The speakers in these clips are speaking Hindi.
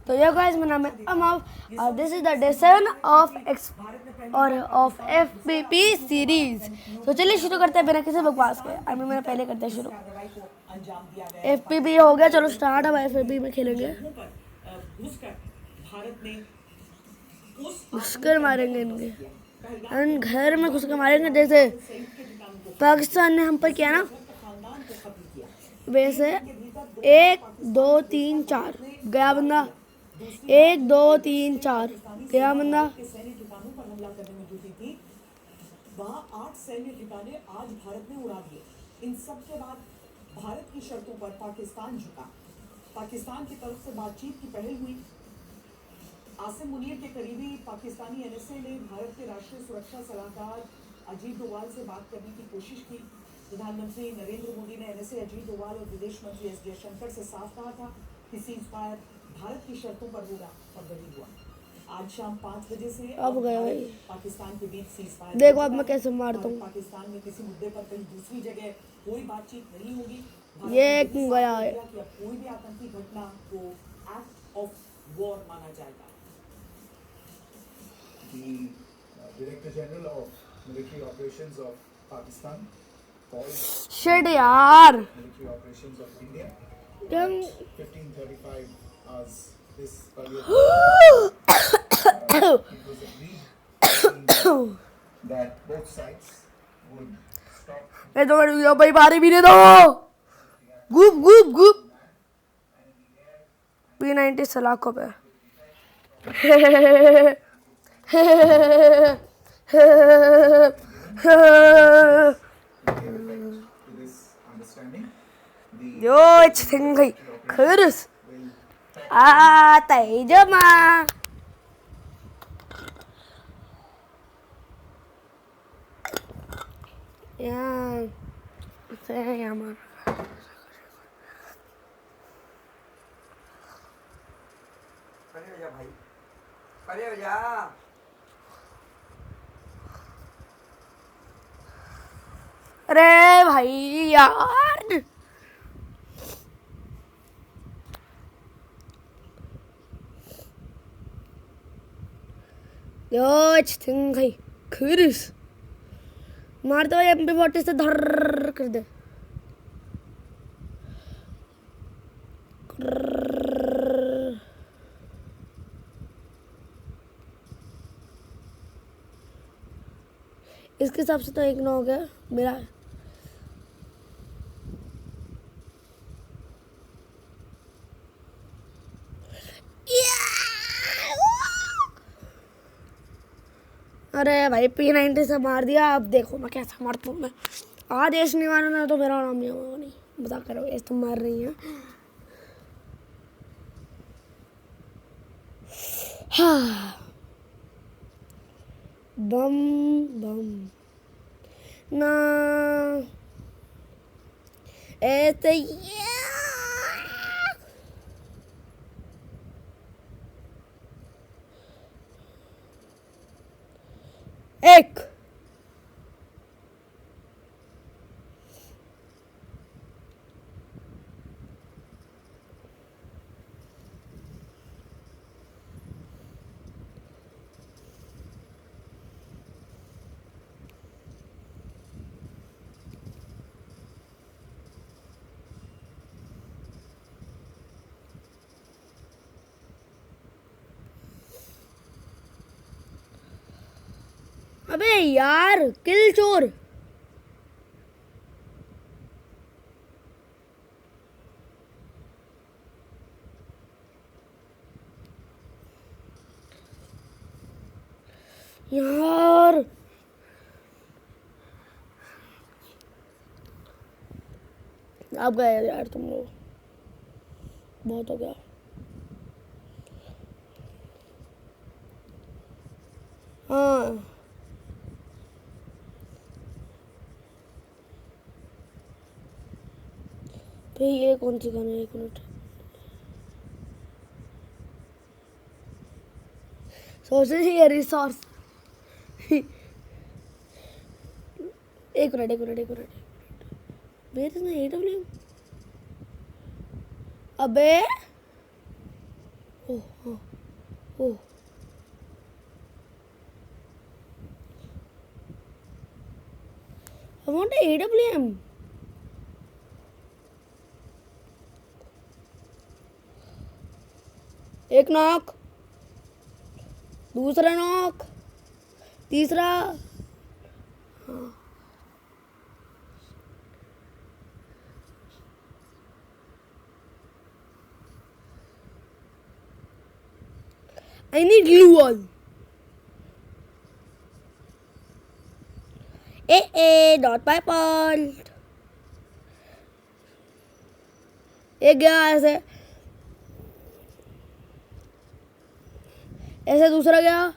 तो ये गाइस मेरा नाम है अमव और this is the day 7 of x और ऑफ एफबीपी सीरीज। तो चलिए शुरू करते हैं बिना किसी बकवास के। आई मीन मेरा पहले करते हैं शुरू। एफबीपी हो गया, चलो स्टार्ट। अब एफबीपी में खेलेंगे, घुसकर मारेंगे इनके घर में, घुसकर मारेंगे। जैसे पाकिस्तान ने हम पर किया ना, वैसे 1 2 3 4 गया बंदा, 1 2 3 4 गया बंदा। वहाँ 8 सैन्य ठिकाने आज भारत ने उड़ा दिए। इन सब के बाद भारत की शर्तों पर पाकिस्तान झुका। पाकिस्तान की तरफ से बातचीत की पहल हुई। आसिम मुनीर के करीबी पाकिस्तानी एनएसए ने भारत के राष्ट्रीय सुरक्षा सलाहकार अजीत डोवाल से बात करने की कोशिश की। प्रधानमंत्री नरेंद्र मोदी ने एनएसए अजीत डोवाल और विदेश मंत्री एस जयशंकर से साफ कहा था कि सीज़फायर भारत की शर्तों पर होगा, और वही हुआ। आज शाम 5 बजे से अब गया भाई, पाकिस्तान के बीच सीज़फायर। देखो अब मैं कैसे मारता हूँ। पाकिस्तान में किसी मुद्दे पर कहीं दूसरी जगह कोई बातचीत नहीं होगी। ये गया है, कि अब कोई भी आतंकी घटना को एक्ट ऑफ वॉर माना जाएगा। The Director General of Military Operations of Pakistan called shit यार, military operations of India क्या 15:35 hours this earlier. It was agreed that both sides would stop. ये तो मेरे भाई बारी भी नहीं दो। गुप गुप गुप P90 सलाखों पे। To this understanding, the यो छिंगई खरस आता है जमा। यहाँ से यहाँ मार। परे हो जा भाई, परे हो जा। अरे भाई यार, यो छिंगई खरस मार दो। MP40 से धर कर दे। इसके हिसाब से तो 1-9 हो गया मेरा। अरे भाई P90 से मार दिया। अब देखो मैं कैसा मारता हूँ। मैं आदेश नहीं मारना तो मेरा नाम नहीं होगा। नहीं बता करो, ऐसे तो मार रही है। हाँ बम बम ना ऐसे एक अबे यार किल चोर। यार अब गए यार तुम लोग, बहुत हो गया। हाँ भाई ये कौन सी गाना है? 1 मिनट सोच रही है रिसोर्स। एक minute where is my AWM? अबे oh oh I want a AWM. एक नॉक, दूसरा नॉक, तीसरा। I need glue wall. Dot pineapple. एक गया ऐसे, ऐसे दूसरा गया,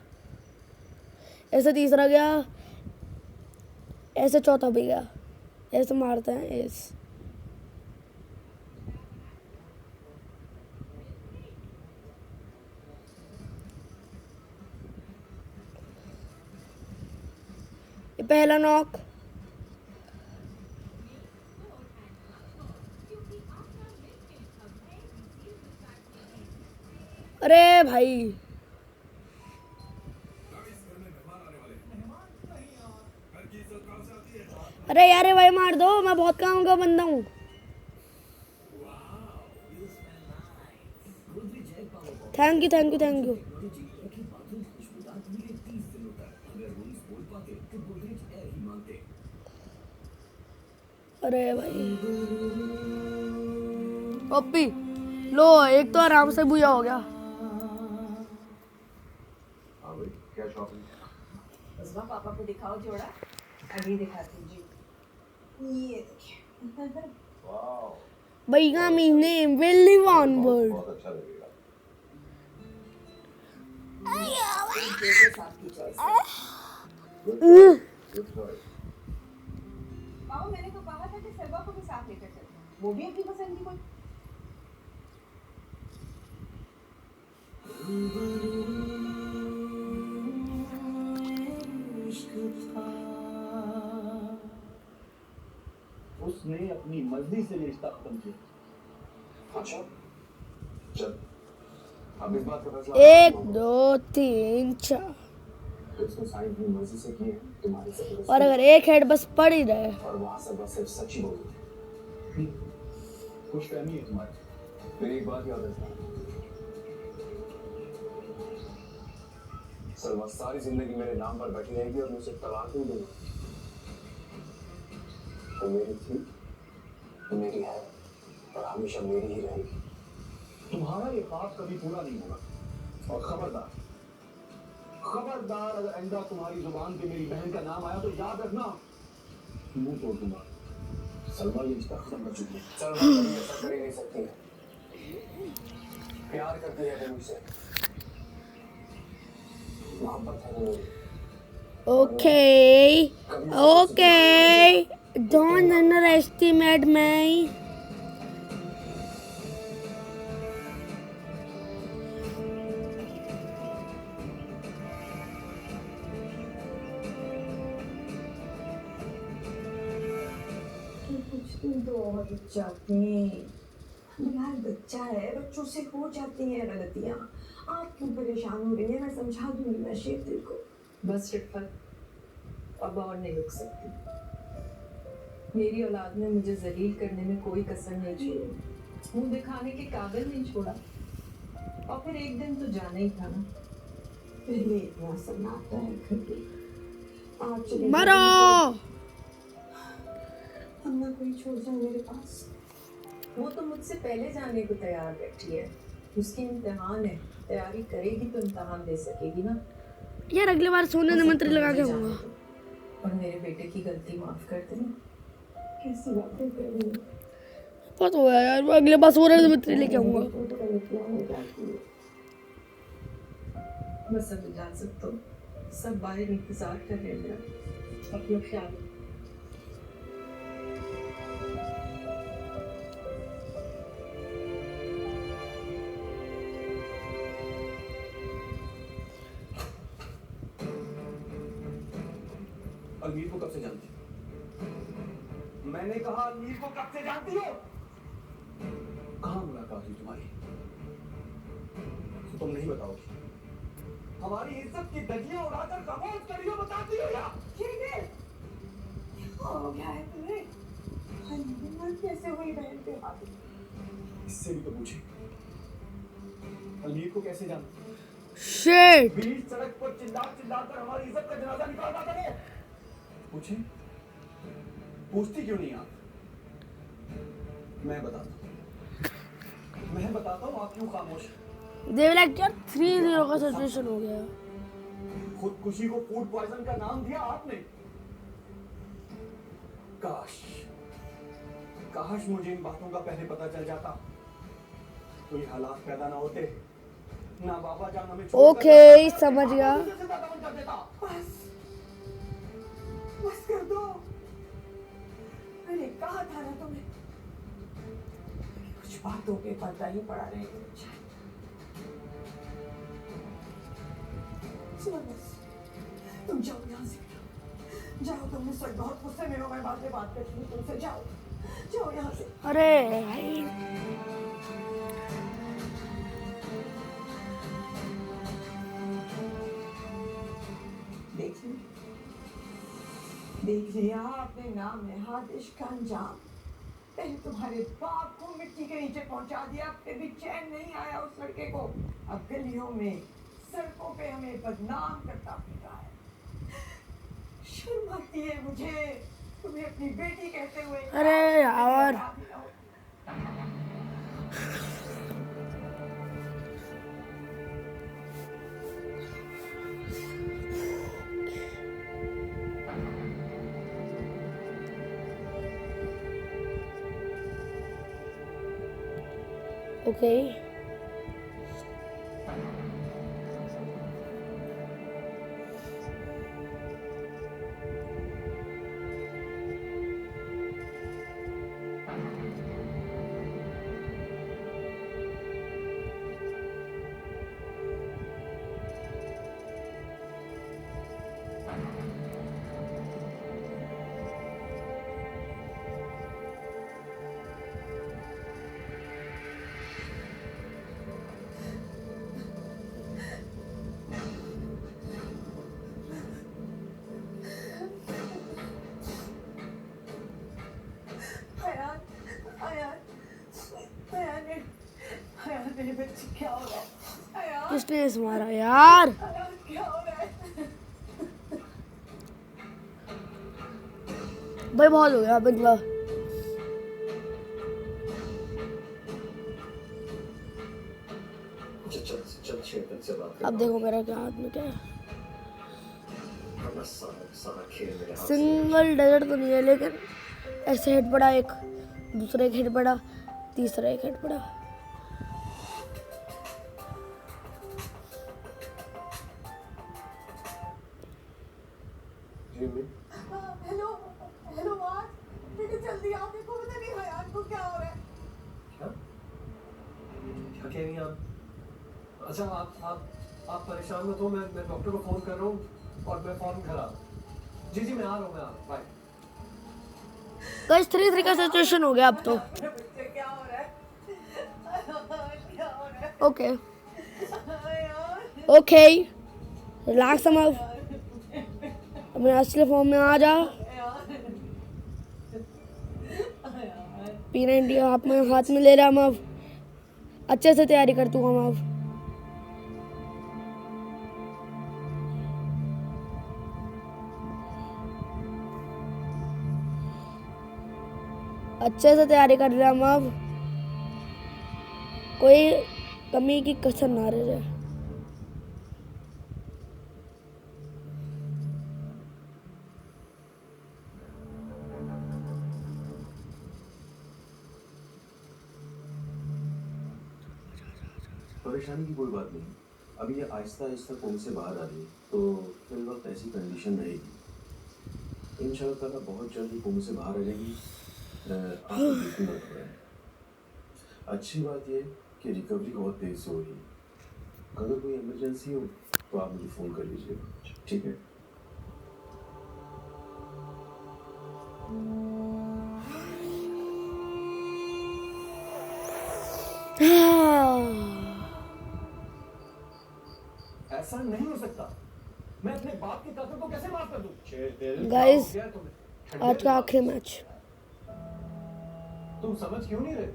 ऐसे तीसरा गया, ऐसे चौथा भी गया। ऐसे मारते हैं ऐसे। ये पहला नॉक। अरे भाई, अरे यार भाई मार दो, मैं बहुत काम का बंदा हूँ। Thank you thank you thank you. अरे भाई पप्पी लो, एक तो आराम से बुझा हो गया। हाँ भाई, क्या शॉपिंग? उसका पापा को दिखाओ जोड़ा। अभी दिखाती हूँ जी। ये देखिए। वाह, भैया मीने विली वन वर्ड। बहुत अच्छा लगेगा। जैसे साथ की चॉइस है। Good choice. पापा मैंने तो कहा था कि सर्वा को भी साथ लेकर चलना। वो भी अपनी पसंद की कोई। उसने अपनी मर्जी से रिश्ता खत्म किया। अच्छा, चल अब इस बात का फैसला। 1 2 3 4। उसने सारी अपनी मर्जी से की है, तुम्हारी से। और अगर एक हेड बस पड़ ही रहे। और वहां से बस सिर्फ सच ही बोली। खुश फहमी है तुम्हारी। मेरी एक बात याद रखना, सर्वा सारी जिंदगी मेरे नाम पर बैठी रहेगी और मुझे तलाक नहीं दूंगा। तो मेरी थी, मेरी है और हमेशा मेरी ही रहेगी। तुम्हारा ये ख्वाब कभी पूरा नहीं होगा। और खबरदार खबरदार, अगर आइंदा तुम्हारी जुबान पे मेरी बहन का नाम आया तो याद रखना, मुंह तोड़ दूंगा। सलमा ये रिश्ता खत्म कर चुकी है। चल कभी ऐसा कर ही नहीं सकती है। प्यार करती है वो मुझसे, मोहब्बत है वो। Okay, okay. Don't underestimate me. कुछ दिन तो और रुक जाते हैं। यार बच्चा है, बच्चों से हो जाती हैं गलतियाँ। आप क्यों परेशान हो रही हैं? मैं समझा दूंगी ना शेख दिल को। बस रिफत, अब और नहीं रुक सकती। मेरी औलाद ने मुझे जलील करने में कोई कसर नहीं छोड़ी, मुंह दिखाने के काबिल नहीं छोड़ा। और फिर एक दिन तो जाना ही था ना। पहले इतना सन्नाटा है घर में, आज चले मरो। अन्ना कोई छोड़ जाए मेरे पास। वो तो मुझसे पहले जाने को तैयार बैठी है। उसकी इम्तिहान है, तैयारी करेगी तो इम्तिहान दे सकेगी ना। यार अगली बार सोने ने मंत्र लगा के आऊंगा। और मेरे बेटे की गलती माफ कर देना। कैसी बातें कर रही हो? बहुत हो गया यार, मैं अगले बार सोने ने मंत्र लेके आऊंगा। बस अब इजाजत तो, सब बाहर इंतजार कर रहे हैं मेरा। अपना ख्याल रखो। अलमीर को कब से जानती हो? मैंने कहा अलमीर को कब से जानती हो? कहाँ मुलाकात हुई तुम्हारी? तुम नहीं बताओगी। हमारी इज्जत की धज्जियां उड़ाकर खामोश करियो, बताती हो या? ठीक है, हो गया है तुम्हें। हिम्मत कैसे हुई बहन पे हाथ? इससे भी तो पूछे, अलमीर को कैसे जानते? शिट। बीच सड़क पर चिल्ला कर हमारी इज्जत का जनाजा निकालना करे। पूछे, पूछती क्यों नहीं आप? मैं बताता हूँ आप क्यों खामोश? देवलाक यार 3-0 का सिचुएशन हो गया। खुदकुशी को फूड पॉइजन का नाम दिया आपने। काश मुझे इन बातों का पहले पता चल जाता, तो ये हालात पैदा ना होते, ना बाबा जान हमें ओके, समझ गया। बस कर दो। मैंने कहा था ना तुम्हें, कुछ बातों के पर्दा ही पड़ा रहेगा। सुनो बस, तुम जाओ यहाँ से, जाओ। तुम मुझसे बहुत गुस्से में हो, मैं बाद में बात करती हूँ तुमसे। जाओ जाओ यहाँ से। अरे भाई, देख लिया अपने नाम में हादिश का अंजाम। पहले तुम्हारे बाप को मिट्टी के नीचे पहुंचा दिया, फिर भी चैन नहीं आया उस लड़के को। अब गलियों में सड़कों पे हमें बदनाम करता फिर रहा है। शर्म आती है मुझे तुम्हें अपनी बेटी कहते हुए। अरे यार, ओके। मेरे बच्चे क्या हो रहा है? अयान, किसने इस मारा यार? अयान, क्या हो रहा है? भाई बहुत हो गया मतलब। अब देखो मेरा क्या हाथ में क्या है। सिंगल डेजर्ट तो नहीं है, लेकिन ऐसे हेड पड़ा, एक दूसरा एक हेड पड़ा, तीसरा एक हेड पड़ा। हेलो हेलो माँ, बेटे जल्दी आओ, देखो पता नहीं हयान को क्या हो रहा है। क्या कह रही हैं आप? अच्छा, आप परेशान मत हो, मैं डॉक्टर को फोन कर रहा हूँ और मैं फौरन घर आ रहा हूँ। जी मैं आ रहा हूँ, मैं आ रहा हूँ, बाय। गाइस 3-3 का सिचुएशन हो गया अब तो। बच्चे क्या हो रहा है? क्या हो रहा है? ओके अयान, ओके, रिलैक्स अब अपने असली फॉर्म में आ जा। P90 हाथ में ले रहा हम अब। अच्छे से तैयारी कर तू हम अब। अच्छे से तैयारी कर रहे हम अब, कोई कमी की कसर ना रह जाए। परेशानी की कोई बात नहीं, अभी ये आहिस्ता आहिस्ता कुंभ से बाहर आ रही है, तो फिर वक्त ऐसी कंडीशन रहेगी। इंशाल्लाह ताला बहुत जल्दी कुंभ से बाहर आ जाएगी। आपको बिल्कुल मत घबराएं। अच्छी बात ये कि रिकवरी बहुत तेज से हो रही है। अगर कोई इमरजेंसी हो तो आप मुझे फ़ोन कर लीजिएगा, ठीक है? ऐसा नहीं हो सकता। मैं अपने बाप की ताकत को कैसे माफ कर दूं? गाइस क्या तुम्हें? आज का आखिरी मैच। तुम समझ क्यों नहीं रहे?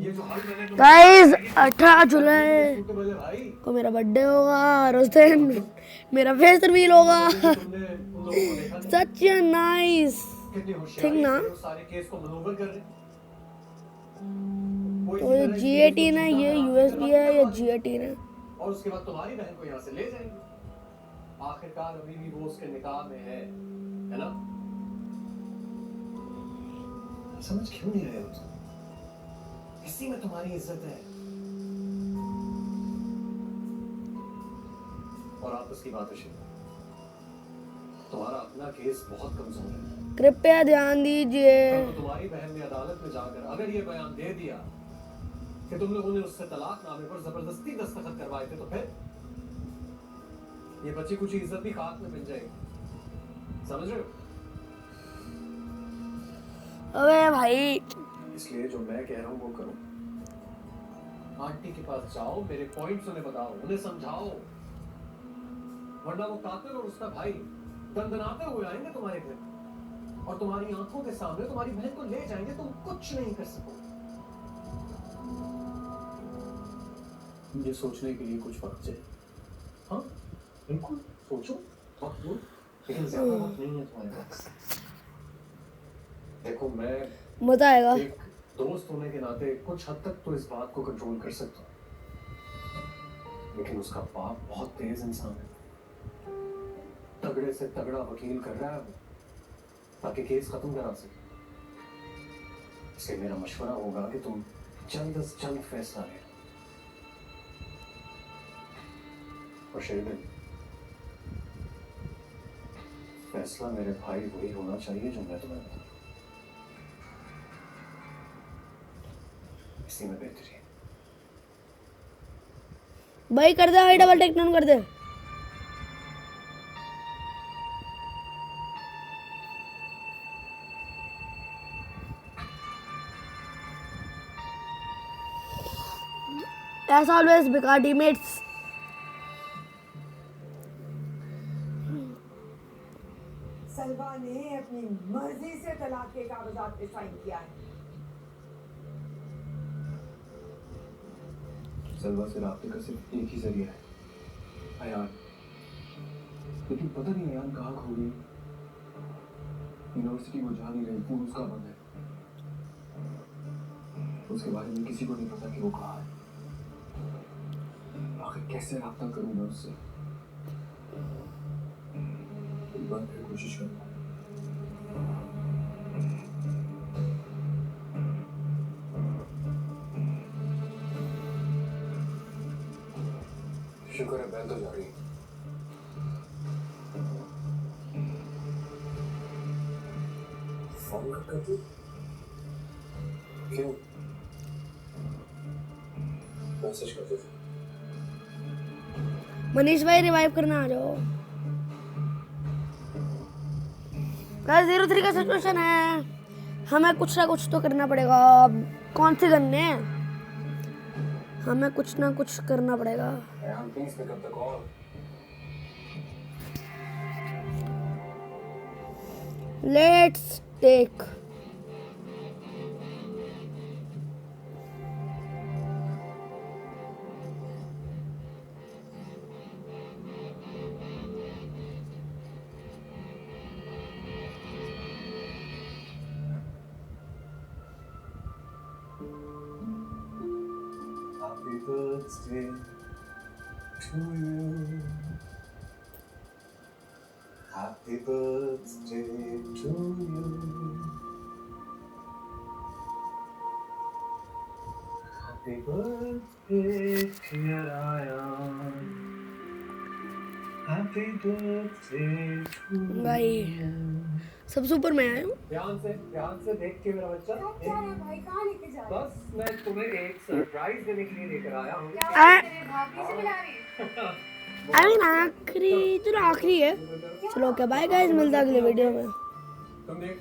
ये जो हाल मैंने तुम्हें गाइस 18 जुलाई तो बोले भाई को मेरा बर्थडे होगा और उस दिन मेरा फेस रिवील होगा। तुमने उन लोगों को देखा नहीं? सच नाइस कितनी थिंग होशियारी ना। से वो सारे केस को मनोवर कर रहे। वो तो इसी ये तरह इस G18 केस है, को ये सीधा USB है, ये G18 है। और उसके बाद तुम्हारी बहन को यहाँ से ले जाएंगे। आखिरकार अभी भी वो उसके निकाह में है ना? समझ क्यों नहीं रहे हो तुम? इसी में तुम्हारी इज्जत है। और आपस की बात है शिव, तुम्हारा अपना केस बहुत कमजोर है। कृपया ध्यान दीजिए। तो तुम्हारी बहन ने अदालत में जाकर अगर ये बयान दे दिया कि तुम लोगों ने उससे तलाकनामे पर जबरदस्ती दस्तखत करवाए थे, तो फिर ये बची कुछ इज्जत भी खाक में मिल जाएगी। समझ रहे हो? अबे भाई इसलिए जो मैं कह रहा हूँ वो करो। आंटी के पास जाओ, मेरे पॉइंट्स उन्हें बताओ, उन्हें समझाओ, वरना वो कातिल और उसका भाई दंदनाते हुए आएंगे तुम्हारे घर और तुम्हारी आंखों के सामने तुम्हारी बहन को ले जाएंगे। तुम कुछ नहीं कर सकोगे। मुझे सोचने के लिए कुछ वक्त चाहिए। हाँ बिल्कुल सोचो, वक्त दो, लेकिन ज्यादा वक्त नहीं है तुम्हारे पास। देखो मैं मजा आएगा। एक दोस्त होने के नाते कुछ हद तक तो इस बात को कंट्रोल कर सकता हूँ, लेकिन उसका बाप बहुत तेज इंसान है। तगड़े से तगड़ा वकील कर रहा है वो, ताकि केस खत्म करा सके। इसलिए मेरा मशवरा होगा कि तुम जल्द से जल्द फैसला ले। और शेरविन, फैसला मेरे भाई वही होना चाहिए जो मैं तुम्हें बताऊं। इसी में बेहतरी है। भाई कर दे, हाई डबल टेक डाउन कर दे। As always, बेकार टीममेट्स। सलवा ने अपनी मर्जी से तलाक के कागजात पे साइन किया है। सलवा से राब्ते का सिर्फ एक ही जरिया है, अयान। लेकिन पता नहीं अयान कहाँ खो गई। यूनिवर्सिटी वो जा नहीं रही, फोन उसका बंद है। उसके बारे में किसी को नहीं पता कि वो कहाँ है। आखिर कैसे राब्ता करूँ मैं उससे? एक बार फिर कोशिश करूँगा। शुक्र है बहन तो जा रही है। फोन कर तू क्यों मैसेज करते थे? मनीष भाई रिवाइव करना आ जाओ। गाइस 0-3 का सिचुएशन है, हमें कुछ ना कुछ तो करना पड़ेगा। अब कौन सी गन है, हमें कुछ ना कुछ करना पड़ेगा। Ayaan please pick up the call. Let's take Happy birthday to you. Happy birthday to you. Happy birthday, dear Ayan. Happy birthday to भाई you. सबसे ऊपर मैं आया हूँ। ध्यान से देख के मेरा बच्चा। भाई कहाँ लेके जा बस मैं तुम्हें एक सरप्राइज देने के लिए लेकर आया हूँ। आई मीन आखिरी, चलो आखिरी है। चलो ओके बाय गाइस, मिलते हैं अगले वीडियो में। तुम देखते